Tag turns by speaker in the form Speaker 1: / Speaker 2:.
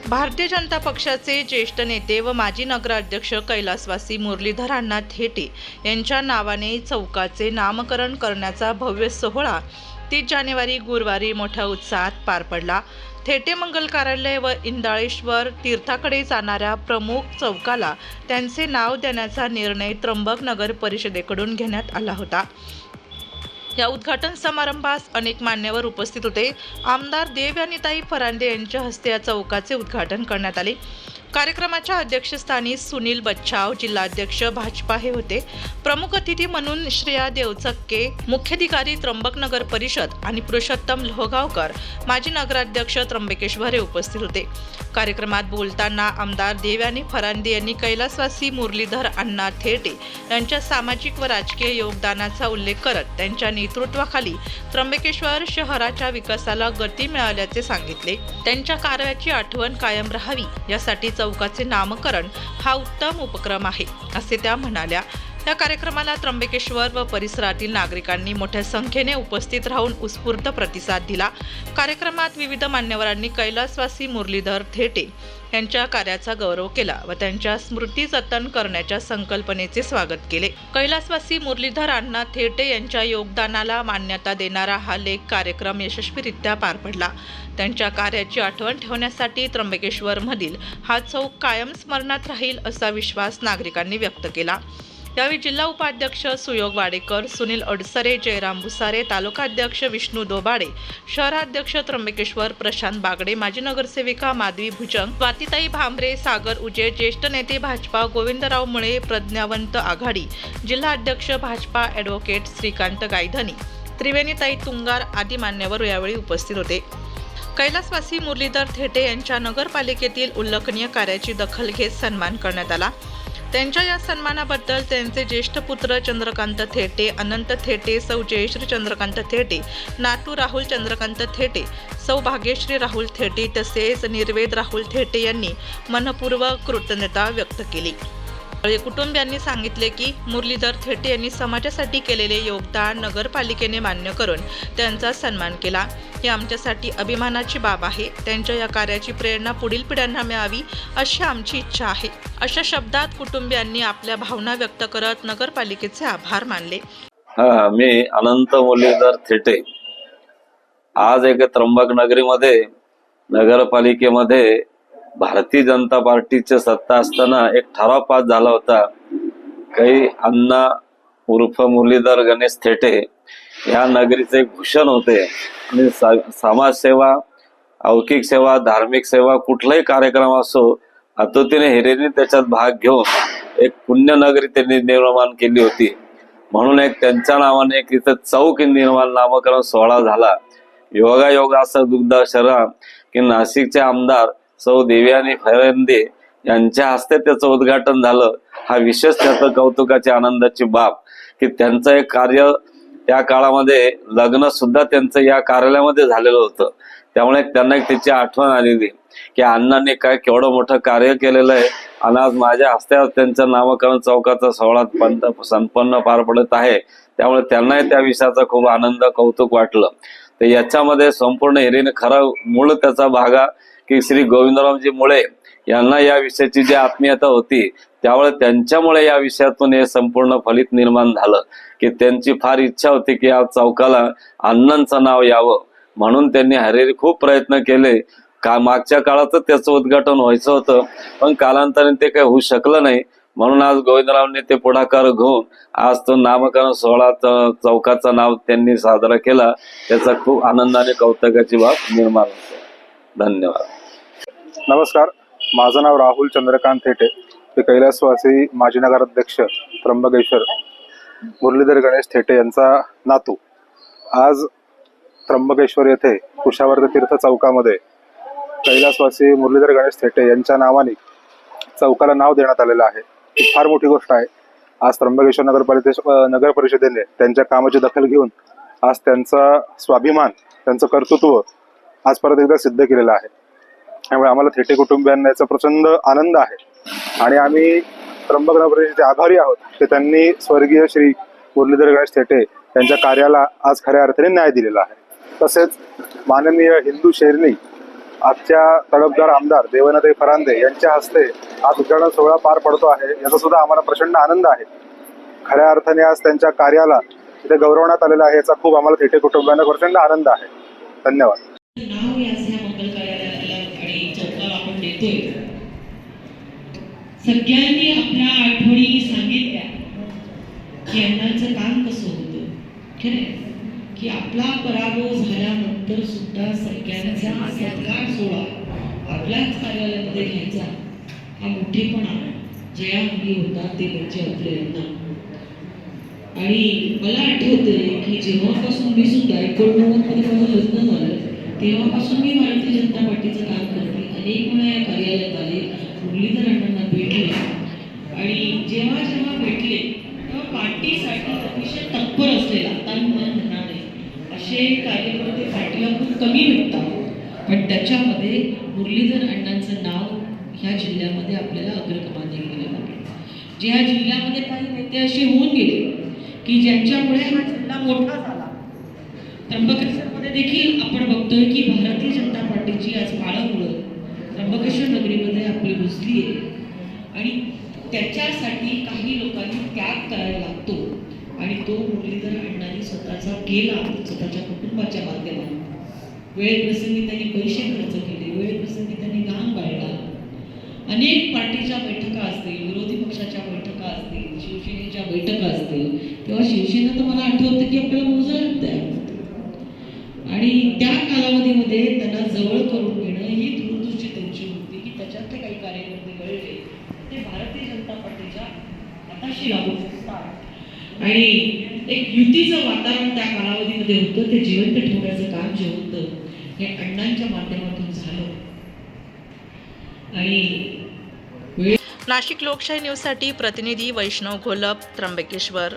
Speaker 1: भारतीय जनता पक्षाचे ज्येष्ठ नेते व माजी नगराध्यक्ष कैलासवासी मुरलीधर अण्णा थेटे यांच्या नावाने चौकाचे नामकरण करण्याचा भव्य सोहळा 30 जानेवारी गुरुवारी मोठ्या उत्साहात पार पडला। थेटे मंगल कार्यालय व इंदाळेश्वर तीर्थाकडे जाणाऱ्या प्रमुख चौकाला त्यांचे नाव देण्याचा निर्णय त्र्यंबक नगर परिषदेकडून घेण्यात आला होता। या उद्घाटन समारंभास अनेक मान्यवर उपस्थित होते। आमदार देवयानीताई फरांदे यांच्या हस्ते या चौकाचे उद्घाटन करण्यात आले। कार्यक्रमाच्या अध्यक्षस्थानी सुनील बच्छाव जिल्हाध्यक्ष भाजपा हे होते। प्रमुख अतिथी म्हणून श्रेया देवचक्के मुख्याधिकारी त्र्यंबक नगर परिषद आणि पुरुषोत्तम लोहगावकर माजी नगराध्यक्ष त्र्यंबकेश्वर हे उपस्थित होते। कार्यक्रमात बोलताना आमदार देवयानी फरांदे यांनी कैलासवासी मुरलीधर अण्णा थेटे यांच्या सामाजिक व राजकीय योगदानाचा उल्लेख करत त्यांच्या नेतृत्वाखाली त्र्यंबकेश्वर शहराच्या विकासाला गती मिळाल्याचे सांगितले। त्यांच्या कार्याची आठवण कायम राहावी यासाठी चौकाचे नामकरण हा उत्तम उपक्रम आहे असे त्या म्हणाल्या। या कार्यक्रमाला त्र्यंबकेश्वर व परिसरातील नागरिकांनी मोठ्या संख्येने उपस्थित राहून उत्स्फूर्त प्रतिसाद दिला। कार्यक्रमात विविध मान्यवरांनी कैलासवासी मुरलीधर थेटे यांच्या कार्याचा गौरव केला व त्यांच्या स्मृती जतन करण्याच्या संकल्पनेचे स्वागत केले। कैलासवासी मुरलीधर अण्णा थेटे यांच्या योगदानाला मान्यता देणारा हा लेख कार्यक्रम यशस्वीरित्या पार पडला। त्यांच्या कार्याची आठवण ठेवण्यासाठी त्र्यंबकेश्वर मधील हा चौक कायम स्मरणात राहील असा विश्वास नागरिकांनी व्यक्त केला। यावेळी जिल्हा उपाध्यक्ष सुयोग वाडेकर, सुनील अडसरे, जयराम भुसारे, तालुकाध्यक्ष विष्णू दोबाडे, शहराध्यक्ष त्र्यंबकेश्वर प्रशांत बागडे, माजी नगरसेविका माधवी भुजंग, स्वातीताई भांबरे, सागर उजे, ज्येष्ठ नेते भाजपा गोविंदराव मुळे, प्रज्ञावंत आघाडी जिल्हा अध्यक्ष भाजपा ॲडव्होकेट श्रीकांत गायधनी, त्रिवेणीताई तुंगार आदी मान्यवर यावेळी उपस्थित होते। कैलासवासी मुरलीधर थेटे यांच्या नगरपालिकेतील उल्लेखनीय कार्याची दखल घेत सन्मान करण्यात आला। त्यांच्या या सन्मानाबद्दल त्यांचे ज्येष्ठ पुत्र चंद्रकांत थेटे, अनंत थेटे, सौ जयश्री चंद्रकांत थेटे, नातू राहुल चंद्रकांत थेटे, सौ भाग्यश्री राहुल थेटे तसेच निर्वेद राहुल थेटे यांनी मनपूर्वक कृतज्ञता व्यक्त केली। कुटुंबियांनी सांगितले की मुरलीधर थेटे यांनी समाजासाठी केलेले योगदान नगरपालिकेने मान्य करून त्यांचा सन्मान केला। ही आमच्यासाठी अभिमानाची बाब आहे। त्यांच्या या कार्याची प्रेरणा पुढील पिढ्यांना मिळावी अशी आमची इच्छा आहे। अशा शब्दात कुटुंबियांनी आपल्या भावना व्यक्त करत नगरपालिकेचे आभार मानले।
Speaker 2: मी अनंत मुरलीधर थेटे आज एक त्र्यंबक नगरीमध्ये नगरपालिकेमध्ये भारतीय जनता पार्टीची सत्ता असताना एक ठराव पास झाला होता। काही अण्णा उर्फ मुरलीधर गणेश थेटे या नगरीचे भूषण होते आणि समाजसेवा, औकिक सेवा, धार्मिक सेवा कुठलाही कार्यक्रम असो आतुतीने हिरेने त्याच्यात भाग घेऊन एक पुण्य नगरी त्यांनी निर्माण केली होती। म्हणून एक त्यांच्या नावाने एक इथं चौक निर्माण नामकरण सोहळा झाला। योगायोग असं दुग्ध शरा की नाशिकचे आमदार सौ देवयानी फरांदे यांच्या हस्ते त्याचं उद्घाटन झालं। हा विशेष त्याचं कौतुकाची आनंदाची बाब की त्यांचं एक कार्य त्या काळामध्ये लग्न सुद्धा त्यांचं या कार्यालयामध्ये झालेलं होतं। त्यामुळे त्यांना त्याची आठवण आलेली की अण्णांनी काय केवढं मोठं कार्य केलेलं आहे आणि आज माझ्या हस्ते त्यांचं नामकरण चौकाचा सोहळा संपन्न पार पडत आहे। त्यामुळे त्यांनाही त्या विषयाचा खूप आनंद कौतुक वाटलं। तर याच्यामध्ये संपूर्ण हिरेने खरा मूळ त्याचा भागा की श्री गोविंदरावजी मुळे यांना या विषयाची जी आत्मीयता होती त्यामुळे त्यांच्यामुळे या विषयातून हे संपूर्ण फलित निर्माण झालं की त्यांची फार इच्छा होती की या चौकाला अण्णांचं नाव यावं। म्हणून त्यांनी हरेरी खूप प्रयत्न केले। मागच्या काळातच त्याचं उद्घाटन व्हायचं होतं पण कालांतराने ते काही होऊ शकलं नाही। म्हणून आज गोविंदरावने ते पुढाकार घेऊन आज तो नामकरण सोहळा चौकाचं नाव त्यांनी साजरा केला। त्याचा खूप आनंदाने कौतुकाची बाब निर्माण होते। धन्यवाद।
Speaker 3: नमस्कार, माझं नाव राहुल चंद्रकांत थेटे, ते कैलासवासी माजी नगराध्यक्ष त्र्यंबकेश्वर मुरलीधर गणेश थेटे यांचा नातू। आज त्र्यंबकेश्वर येथे कुशावर्त तीर्थ चौकामध्ये कैलासवासी मुरलीधर गणेश थेटे यांच्या नावाने चौकाला नाव देण्यात आलेलं आहे। ही फार मोठी गोष्ट आहे। आज त्र्यंबकेश्वर नगर परिषदेने त्यांच्या कामाची दखल घेऊन आज त्यांचा स्वाभिमान, त्यांचं कर्तृत्व आज परत एकदा सिद्ध केलेलं आहे। त्यामुळे आम्हाला थेटे कुटुंबियांना याचा प्रचंड आनंद आहे आणि आम्ही त्र्यंबक नगरीचे आभारी आहोत की त्यांनी स्वर्गीय श्री मुरलीधर गणेश थेटे यांच्या कार्याला आज खऱ्या अर्थाने न्याय दिलेला आहे। तसेच माननीय हिंदू शेरनी आजच्या तडफदार आमदार देवनाथाई फरांदे यांच्या हस्ते आज उद्घाटन सोहळा पार पडतो आहे, याचा सुद्धा आम्हाला प्रचंड आनंद आहे. खऱ्या अर्थाने आज त्यांच्या कार्याला इथे गौरवण्यात आलेला आहे, याचा खूप आम्हाला थेटे कुटुंबियांना प्रचंड आनंद आहे. धन्यवाद.
Speaker 4: नाव याच ह्या मंगल कार्यालयाला आणि चौकाला आपण देतोय. सगळ्यांनी आपल्या आठवणी सांगितल्या की अण्णांचं काम कसं होतं. खरं की आपला पराभव झाल्यानंतर सुद्धा सगळ्यांचा सत्कार सोहळा आपल्याच कार्यालयामध्ये घ्यायचा हा मोठेपणा जयामुळे होता ते म्हणजे आपले अण्णा. आणि मला आठवतंय की जेव्हापासून मी सुद्धा 89 मध्ये माझं लग्न झालं तेव्हापासून मी भारतीय जनता पार्टीचं काम करते. अनेक वेळा या कार्यालयात आले, मुरलीधर अण्णांना भेटले आणि जेव्हा जेव्हा भेटले तेव्हा पार्टीसाठी अतिशय तत्पर असलेला, आता मी मला म्हणणार नाही असे कार्यकर्ते पार्टीला खूप कमी भेटतात, पण त्याच्यामध्ये मुरलीधर अण्णांचं नाव ह्या जिल्ह्यामध्ये आपल्याला अग्रक्रमाने केलं लागेल. जे ह्या जिल्ह्यामध्ये काही नेते असे होऊन गेले की ज्यांच्यामुळे हा जिल्हा मोठा झाला. त्र्यंबकेश्वरमध्ये देखील आपण बघतोय की भारतीय जनता पार्टीची आज पाळंमुळं त्र्यंबकेश्वर नगरीमध्ये आपली घुसली आहे आणि त्याच्यासाठी काही लोकांनी त्याग करायला लागतो आणि तो मुरलीधर अण्णांनी स्वतःचा केला, स्वतःच्या कुटुंबाच्या माध्यमातून. वेळेप्रसंगी त्यांनी पैसे खर्च केले, वेळेप्रसंगी त्यांनी घाम गाळला. अनेक पार्टीच्या बैठका असतील, विरोधी पक्षाच्या बैठका असतील, शिवसेनेच्या बैठका असतील, तेव्हा शिवसेना तर मला आठवतं की आपल्याला मोजायला तयार होतं. आणि त्या कालावधीमध्ये त्यांना जवळ करून घेणं ही दूरदृष्टी त्यांची होती की त्याच्यातले काही कार्यकर्ते कळले ते भारतीय जनता पार्टीच्या हाताशी लागू शकतात आणि एक युतीचं वातावरण त्या कालावधीमध्ये होतं. ते जिवंत ठेवण्याचं काम जे होतं हे अण्णांच्या माध्यमातून झालं. आणि
Speaker 1: नाशिक लोकशाही न्यूजसाठी प्रतिनिधी वैष्णव घोलप, त्र्यंबकेश्वर.